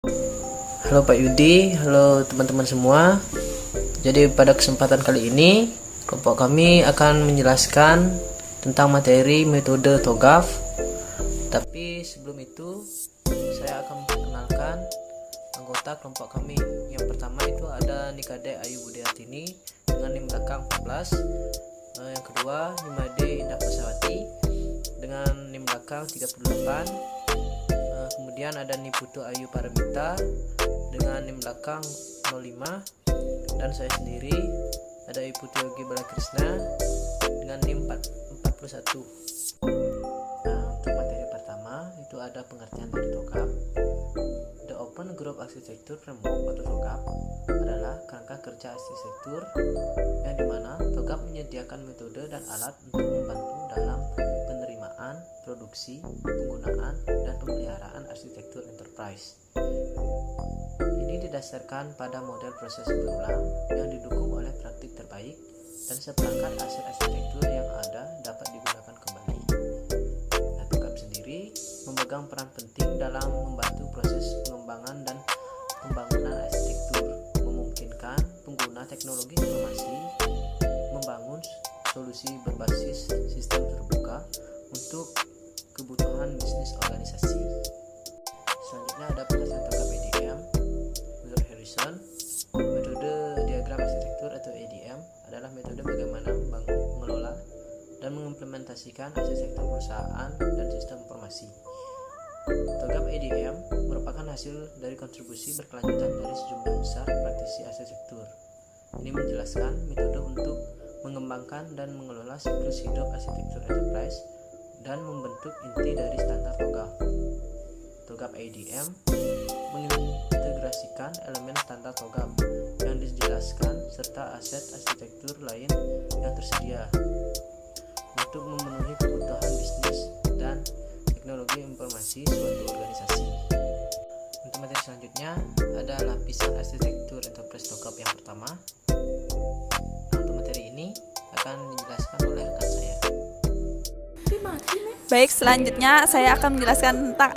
Halo Pak Yudi, halo teman-teman semua. Jadi pada kesempatan kali ini kelompok kami akan menjelaskan tentang materi metode TOGAF. Tapi sebelum itu saya akan memperkenalkan anggota kelompok kami. Yang pertama itu ada Nikade Ayu Budiartini dengan NIM belakang 14. Yang kedua Nimade Indah Pasawati dengan NIM belakang 38. Kemudian ada Niputu Ayu Paramita dengan NIM belakang 05, dan saya sendiri ada Ibu Yogi Balakrisna dengan NIM 41. Untuk materi pertama itu ada pengertian dari TOGAF. The Open Group Architecture Framework atau TOGAF adalah kerangka kerja arsitektur yang dimana TOGAF menyediakan metode dan alat untuk membantu dalam penerimaan, produksi, penggunaan, dan pemeliharaan arsitektur enterprise. Ini didasarkan pada model proses berulang yang didukung oleh praktik terbaik dan seperangkat aset arsitektur yang ada dapat digunakan kembali. Nah, TOGAF sendiri memegang peran penting dalam membantu proses pengembangan dan pembangunan arsitektur, memungkinkan pengguna teknologi informasi membangun solusi berbasis sistem terbuka untuk kebutuhan bisnis organisasi. Selanjutnya ada penjelasan TOGAF EDM. Menurut Harrison, metode diagram arsitektur atau EDM adalah metode bagaimana membangun, mengelola, dan mengimplementasikan arsitektur perusahaan dan sistem informasi. TOGAF EDM merupakan hasil dari kontribusi berkelanjutan dari sejumlah besar praktisi arsitektur. Ini menjelaskan metode untuk mengembangkan dan mengelola siklus hidup arsitektur enterprise dan membentuk inti dari standar TOGAF. TOGAF EDM mengintegrasikan elemen standar TOGAF yang dijelaskan serta aset arsitektur lain yang tersedia untuk memenuhi kebutuhan bisnis dan teknologi informasi suatu organisasi. Untuk materi selanjutnya ada lapisan arsitektur enterprise TOGAF yang pertama. Untuk materi ini akan dijelaskan oleh rekan saya. Baik, selanjutnya saya akan menjelaskan tentang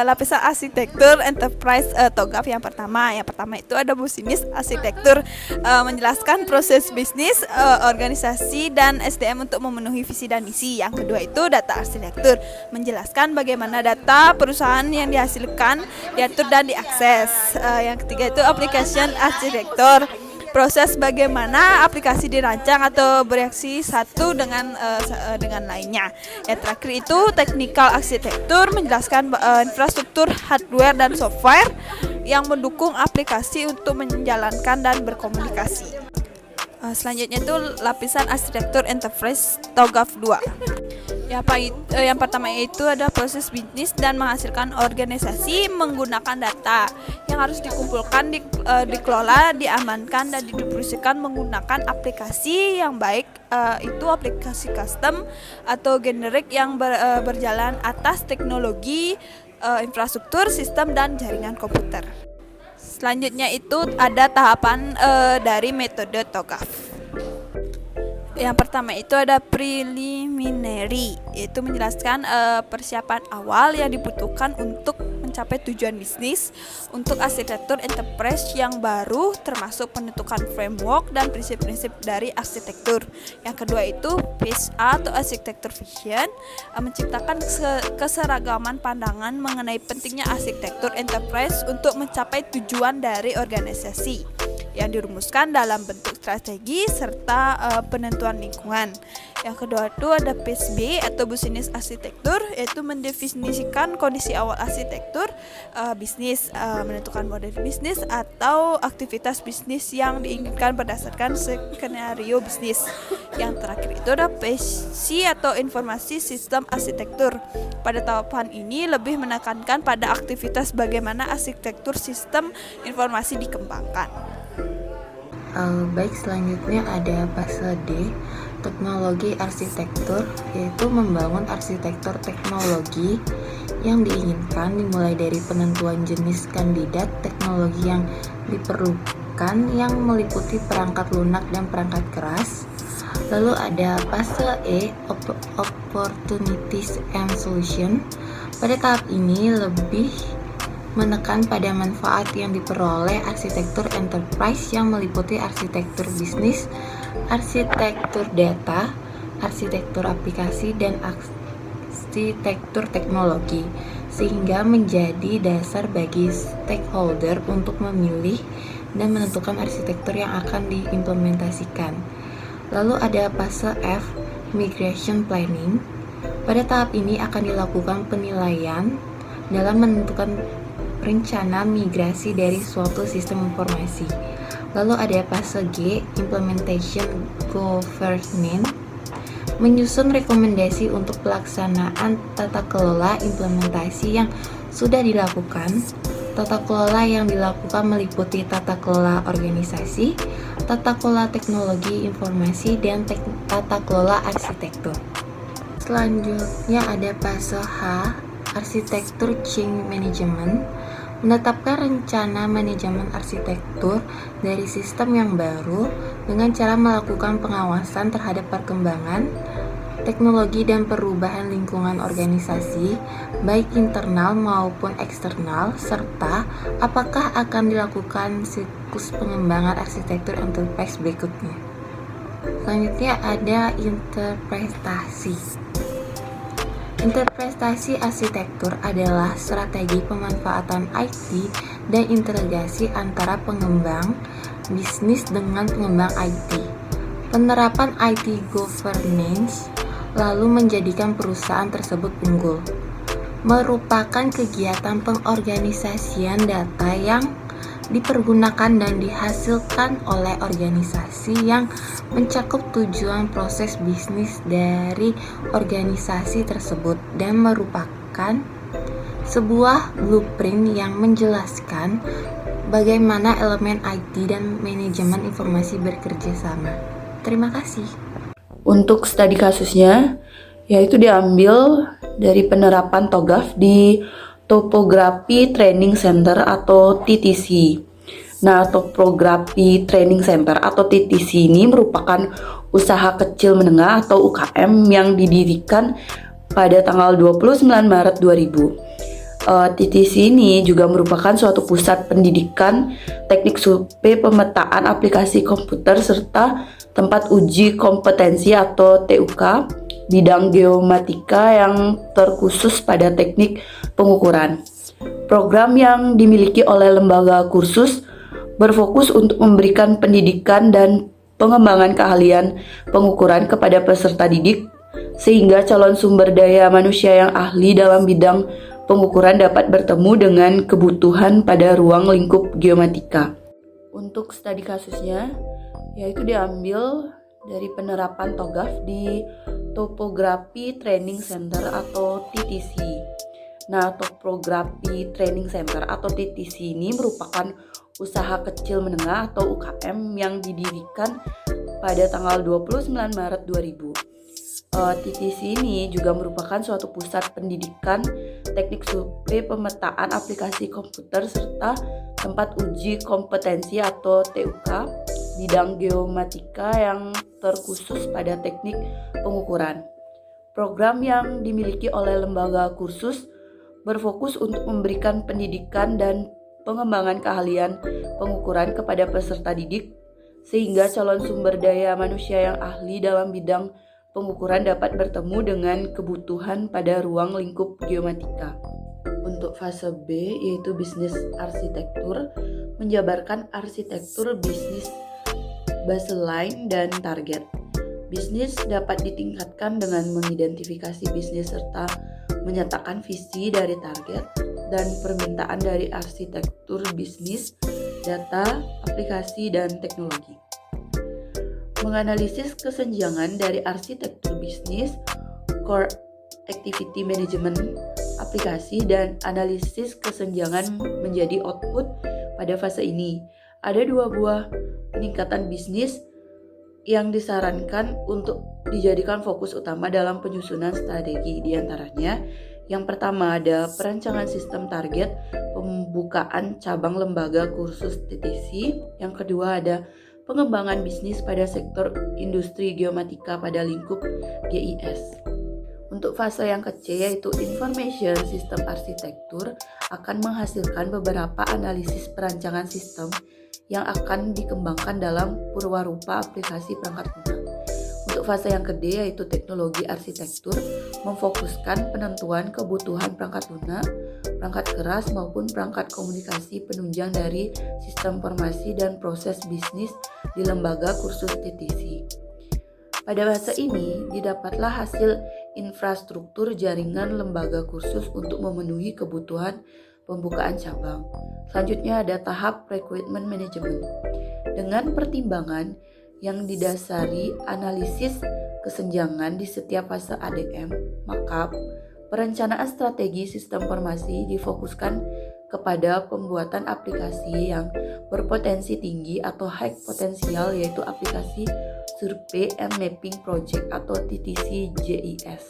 lapisan arsitektur enterprise TOGAF yang pertama. Yang pertama itu ada bisnis arsitektur, menjelaskan proses bisnis, organisasi, dan SDM untuk memenuhi visi dan misi. Yang kedua itu data arsitektur, menjelaskan bagaimana data perusahaan yang dihasilkan, diatur, dan diakses. Yang ketiga itu application arsitektur, proses bagaimana aplikasi dirancang atau bereaksi satu dengan lainnya. Yang terakhir itu technical arsitektur, menjelaskan infrastruktur hardware dan software yang mendukung aplikasi untuk menjalankan dan berkomunikasi. Selanjutnya itu lapisan arsitektur enterprise TOGAF 2. Yang pertama itu ada proses bisnis dan menghasilkan organisasi menggunakan data yang harus dikumpulkan, dikelola, diamankan, dan didistribusikan menggunakan aplikasi yang baik, itu aplikasi custom atau generik yang berjalan atas teknologi, infrastruktur, sistem, dan jaringan komputer. Selanjutnya itu ada tahapan dari metode TOGAF. Yang pertama itu ada preliminary, yaitu menjelaskan persiapan awal yang dibutuhkan untuk mencapai tujuan bisnis untuk arsitektur enterprise yang baru, termasuk penentukan framework dan prinsip-prinsip dari arsitektur. Yang kedua itu phase A atau arsitektur vision, menciptakan keseragaman pandangan mengenai pentingnya arsitektur enterprise untuk mencapai tujuan dari organisasi yang dirumuskan dalam bentuk strategi serta penentuan lingkungan. Yang kedua itu ada phase B atau bisnis arsitektur, yaitu mendefinisikan kondisi awal arsitektur bisnis, menentukan model bisnis atau aktivitas bisnis yang diinginkan berdasarkan skenario bisnis. Yang terakhir itu ada phase C atau informasi sistem arsitektur. Pada tahapan ini lebih menekankan pada aktivitas bagaimana arsitektur sistem informasi dikembangkan. Baik, selanjutnya ada fase D, teknologi arsitektur, yaitu membangun arsitektur teknologi yang diinginkan dimulai dari penentuan jenis kandidat teknologi yang diperlukan yang meliputi perangkat lunak dan perangkat keras. Lalu ada fase E, opportunities and solution. Pada tahap ini lebih menekan pada manfaat yang diperoleh arsitektur enterprise yang meliputi arsitektur bisnis, arsitektur data, arsitektur aplikasi, dan arsitektur teknologi, sehingga menjadi dasar bagi stakeholder untuk memilih dan menentukan arsitektur yang akan diimplementasikan. Lalu ada fase F, Migration Planning. Pada tahap ini akan dilakukan penilaian dalam menentukan rencana migrasi dari suatu sistem informasi. Lalu ada fase G, Implementation Governance, menyusun rekomendasi untuk pelaksanaan tata kelola implementasi yang sudah dilakukan. Tata kelola yang dilakukan meliputi tata kelola organisasi, tata kelola teknologi informasi, dan tata kelola arsitektur. Selanjutnya ada fase H, Arsitektur Change Management, menetapkan rencana manajemen arsitektur dari sistem yang baru dengan cara melakukan pengawasan terhadap perkembangan teknologi dan perubahan lingkungan organisasi, baik internal maupun eksternal, serta apakah akan dilakukan siklus pengembangan arsitektur enterprise berikutnya. Selanjutnya ada interpretasi. Interpretasi arsitektur adalah strategi pemanfaatan IT dan integrasi antara pengembang bisnis dengan pengembang IT. Penerapan IT governance lalu menjadikan perusahaan tersebut unggul. Merupakan kegiatan pengorganisasian data yang dipergunakan dan dihasilkan oleh organisasi yang mencakup tujuan proses bisnis dari organisasi tersebut dan merupakan sebuah blueprint yang menjelaskan bagaimana elemen IT dan manajemen informasi bekerja sama. Terima kasih. Untuk studi kasusnya, yaitu diambil dari penerapan TOGAF di Topography Training Center atau TTC. Nah, Topography Training Center atau TTC ini merupakan usaha kecil menengah atau UKM yang didirikan pada tanggal 29 Maret 2000. TTC ini juga merupakan suatu pusat pendidikan teknik survei pemetaan aplikasi komputer serta tempat uji kompetensi atau TUK bidang geomatika yang terkhusus pada teknik pengukuran. Program yang dimiliki oleh lembaga kursus berfokus untuk memberikan pendidikan dan pengembangan keahlian pengukuran kepada peserta didik, sehingga calon sumber daya manusia yang ahli dalam bidang pengukuran dapat bertemu dengan kebutuhan pada ruang lingkup geomatika. Untuk studi kasusnya, yaitu diambil dari penerapan TOGAF di Topography Training Center atau TTC. Nah, Topography Training Center atau TTC ini merupakan usaha kecil menengah atau UKM yang didirikan pada tanggal 29 Maret 2000. TTC ini juga merupakan suatu pusat pendidikan teknik survei pemetaan aplikasi komputer serta tempat uji kompetensi atau TUK bidang geomatika yang terkhusus pada teknik pengukuran. Program yang dimiliki oleh lembaga kursus berfokus untuk memberikan pendidikan dan pengembangan keahlian pengukuran kepada peserta didik, sehingga calon sumber daya manusia yang ahli dalam bidang pengukuran dapat bertemu dengan kebutuhan pada ruang lingkup geomatika. Untuk fase B, yaitu bisnis arsitektur, menjabarkan arsitektur bisnis baseline dan target. Bisnis dapat ditingkatkan dengan mengidentifikasi bisnis serta menyatakan visi dari target dan permintaan dari arsitektur bisnis, data, aplikasi, dan teknologi. Menganalisis kesenjangan dari arsitektur bisnis, core activity management, aplikasi, dan analisis kesenjangan menjadi output pada fase ini. Ada 2 buah peningkatan bisnis yang disarankan untuk dijadikan fokus utama dalam penyusunan strategi. Di antaranya, yang pertama ada perancangan sistem target pembukaan cabang lembaga kursus TTC. Yang kedua ada pengembangan bisnis pada sektor industri geomatika pada lingkup GIS. Untuk fase yang kecil yaitu Information System Architecture akan menghasilkan beberapa analisis perancangan sistem yang akan dikembangkan dalam purwarupa aplikasi perangkat lunak. Untuk fase yang kedua yaitu Teknologi Arsitektur memfokuskan penentuan kebutuhan perangkat lunak, perangkat keras maupun perangkat komunikasi penunjang dari sistem informasi dan proses bisnis di lembaga kursus TTC. Pada fase ini, didapatlah hasil infrastruktur jaringan lembaga kursus untuk memenuhi kebutuhan pembukaan cabang. Selanjutnya ada tahap Recruitment Management. Dengan pertimbangan yang didasari analisis kesenjangan di setiap fase ADM, maka perencanaan strategi sistem informasi difokuskan kepada pembuatan aplikasi yang berpotensi tinggi atau high potensial, yaitu aplikasi Survey and Mapping Project atau TTC JIS.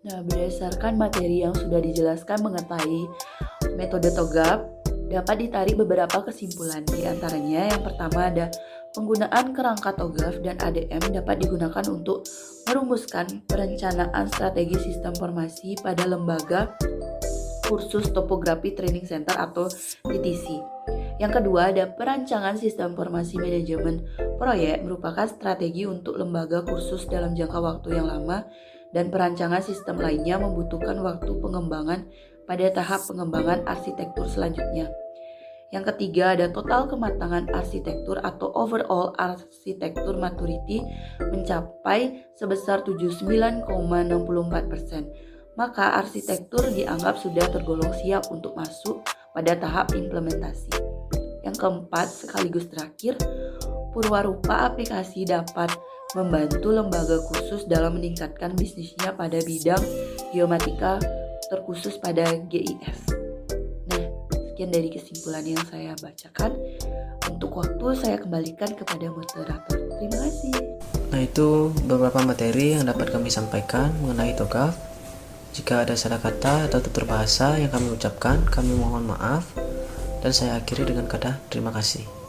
Nah, berdasarkan materi yang sudah dijelaskan mengenai metode TOGAF, dapat ditarik beberapa kesimpulan. Di antaranya, yang pertama ada penggunaan kerangka TOGAF dan ADM dapat digunakan untuk merumuskan perencanaan strategi sistem informasi pada lembaga kursus topografi training center atau TTC. Yang kedua ada perancangan sistem informasi manajemen proyek merupakan strategi untuk lembaga kursus dalam jangka waktu yang lama, dan perancangan sistem lainnya membutuhkan waktu pengembangan pada tahap pengembangan arsitektur selanjutnya. Yang ketiga ada total kematangan arsitektur atau overall arsitektur maturity mencapai sebesar 79,64%. Maka arsitektur dianggap sudah tergolong siap untuk masuk pada tahap implementasi. Yang keempat sekaligus terakhir, purwarupa aplikasi dapat membantu lembaga kursus dalam meningkatkan bisnisnya pada bidang geomatika terkhusus pada GIS. Nah, sekian dari kesimpulan yang saya bacakan. Untuk waktu saya kembalikan kepada moderator. Terima kasih. Nah, itu beberapa materi yang dapat kami sampaikan mengenai TOGAF. Jika ada salah kata atau tutur bahasa yang kami ucapkan, kami mohon maaf. Dan saya akhiri dengan kata terima kasih.